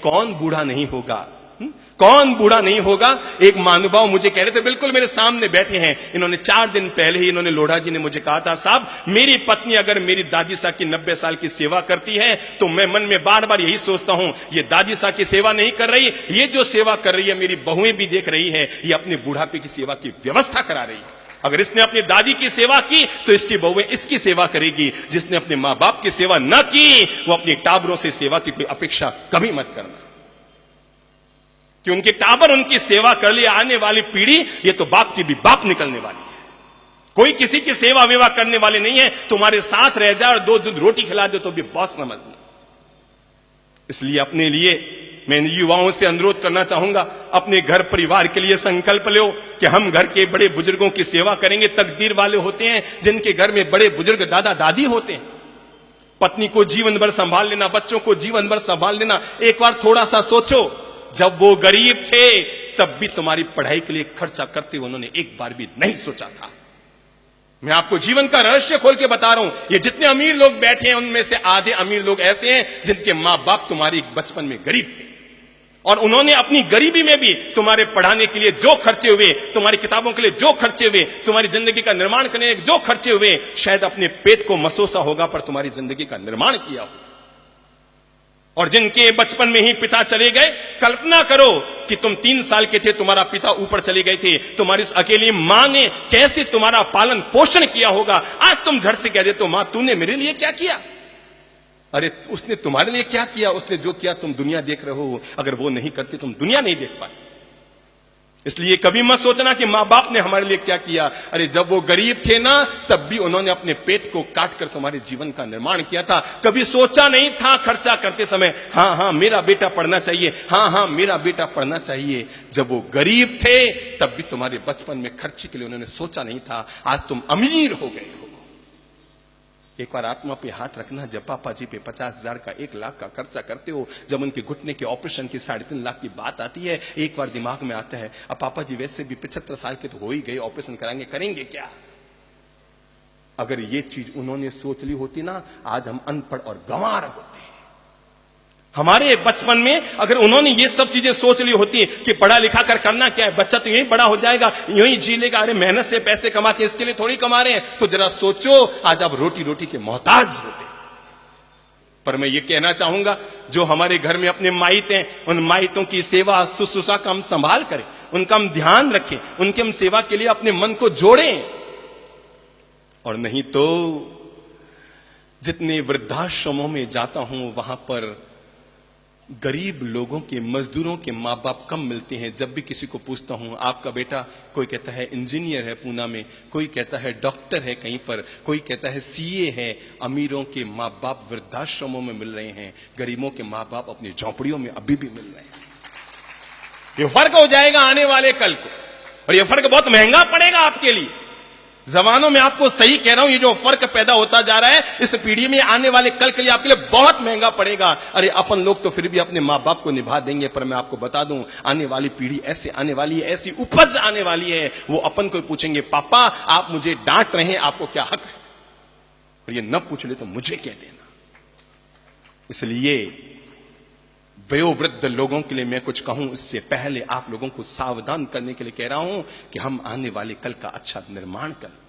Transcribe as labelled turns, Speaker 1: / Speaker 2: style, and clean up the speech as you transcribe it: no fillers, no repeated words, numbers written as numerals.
Speaker 1: कौन बूढ़ा नहीं होगा? कौन बूढ़ा नहीं होगा? एक महानुभाव मुझे कह रहे थे, बिल्कुल मेरे सामने बैठे हैं, इन्होंने 4 दिन पहले ही इन्होंने लोढ़ा जी ने मुझे कहा था, साहब मेरी पत्नी अगर मेरी दादी साहब की 90 साल की सेवा करती है तो मैं मन में बार बार यही सोचता हूं, ये दादी साहब की सेवा नहीं कर रही, ये जो सेवा कर रही है मेरी बहुएं भी देख रही है, ये अपने बुढ़ापे की सेवा की व्यवस्था करा रही है। अगर इसने अपनी दादी की सेवा की तो इसकी बहुएं इसकी सेवा करेगी। जिसने अपने मां बाप की सेवा न की वो अपनी टाबरों से सेवा की अपेक्षा कभी मत करना, कि उनके टाबर उनकी सेवा कर लिए, आने वाली पीढ़ी ये तो बाप की भी बाप निकलने वाली है। कोई किसी की सेवा विवाह करने वाले नहीं है। तुम्हारे साथ रह जाए और 2 दूध रोटी खिला दे तो भी बॉस समझना। इसलिए अपने लिए मैं युवाओं से अनुरोध करना चाहूंगा, अपने घर परिवार के लिए संकल्प लो कि हम घर के बड़े बुजुर्गों की सेवा करेंगे। तकदीर वाले होते हैं जिनके घर में बड़े बुजुर्ग दादा दादी होते हैं। पत्नी को जीवन भर संभाल लेना, बच्चों को जीवन भर संभाल लेना। एक बार थोड़ा सा सोचो, जब वो गरीब थे तब भी तुम्हारी पढ़ाई के लिए खर्चा करते उन्होंने एक बार भी नहीं सोचा था। मैं आपको जीवन का रहस्य खोल के बता रहा हूं। ये जितने अमीर लोग बैठे हैं उनमें से आधे अमीर लोग ऐसे हैं जिनके मां बाप तुम्हारी बचपन में गरीब थे और उन्होंने अपनी गरीबी में भी तुम्हारे पढ़ाने के लिए जो खर्चे हुए, तुम्हारी किताबों के लिए जो खर्चे हुए, तुम्हारी जिंदगी का निर्माण करने के जो खर्चे हुए, शायद अपने पेट को मसोसा होगा पर तुम्हारी जिंदगी का निर्माण किया हो। और जिनके बचपन में ही पिता चले गए, कल्पना करो कि तुम 3 साल के थे, तुम्हारा पिता ऊपर चले गए थे, तुम्हारी इस अकेली मां ने कैसे तुम्हारा पालन पोषण किया होगा। आज तुम झट से कह देते हो, मां तूने मेरे लिए क्या किया? अरे उसने तुम्हारे लिए क्या किया? उसने जो किया तुम दुनिया देख रहे हो, अगर वो नहीं करते तुम दुनिया नहीं देख पाते। इसलिए कभी मत सोचना कि मां बाप ने हमारे लिए क्या किया। अरे जब वो गरीब थे ना तब भी उन्होंने अपने पेट को काट कर तुम्हारे जीवन का निर्माण किया था। कभी सोचा नहीं था खर्चा करते समय, हाँ मेरा बेटा पढ़ना चाहिए, हाँ मेरा बेटा पढ़ना चाहिए। जब वो गरीब थे तब भी तुम्हारे बचपन में खर्चे के लिए उन्होंने सोचा नहीं था। आज तुम अमीर हो गए हो। एक बार आत्मा पे हाथ रखना, जब पापा जी पे 50,000 का 1 लाख का खर्चा करते हो, जब उनके घुटने के ऑपरेशन की 3.5 लाख की बात आती है, एक बार दिमाग में आता है, अब पापा जी वैसे भी 75 साल के तो हो ही गए, ऑपरेशन कराएंगे, करेंगे क्या? अगर ये चीज उन्होंने सोच ली होती ना, आज हम अनपढ़ और गंवार होते। हमारे बचपन में अगर उन्होंने ये सब चीजें सोच ली होती कि पढ़ा लिखा कर करना क्या है, बच्चा तो यही बड़ा हो जाएगा, यही जी लेगा, अरे मेहनत से पैसे कमाते इसके लिए थोड़ी कमा रहे हैं, तो जरा सोचो आज आप रोटी रोटी के मोहताज होते। पर मैं ये कहना चाहूंगा, जो हमारे घर में अपने माइत हैं, उन माइतों की सेवा शुश्रूषा का हम संभाल करें, उनका हम ध्यान रखें, उनके हम सेवा के लिए अपने मन को जोड़ें। और नहीं तो जितने वृद्धाश्रमों में जाता हूं वहां पर गरीब लोगों के, मजदूरों के माँ बाप कम मिलते हैं। जब भी किसी को पूछता हूं, आपका बेटा, कोई कहता है इंजीनियर है पूना में, कोई कहता है डॉक्टर है कहीं पर, कोई कहता है सीए है। अमीरों के माँ बाप वृद्धाश्रमों में मिल रहे हैं, गरीबों के माँ बाप अपनी झोंपड़ियों में अभी भी मिल रहे हैं। ये फर्क हो जाएगा आने वाले कल को, और ये फर्क बहुत महंगा पड़ेगा आपके लिए। जमानों में आपको सही कह रहा हूं, ये जो फर्क पैदा होता जा रहा है इस पीढ़ी में, आने वाले कल के लिए आपके लिए बहुत महंगा पड़ेगा। अरे अपन लोग तो फिर भी अपने माँ बाप को निभा देंगे, पर मैं आपको बता दूं, आने वाली पीढ़ी ऐसे आने वाली है, ऐसी उपज आने वाली है, वो अपन को पूछेंगे, पापा आप मुझे डांट रहे हैं, आपको क्या हक है? और ये न पूछ ले तो मुझे कह देना। इसलिए वयोवृद्ध लोगों के लिए मैं कुछ कहूं इससे पहले आप लोगों को सावधान करने के लिए कह रहा हूं कि हम आने वाले कल का अच्छा निर्माण करें।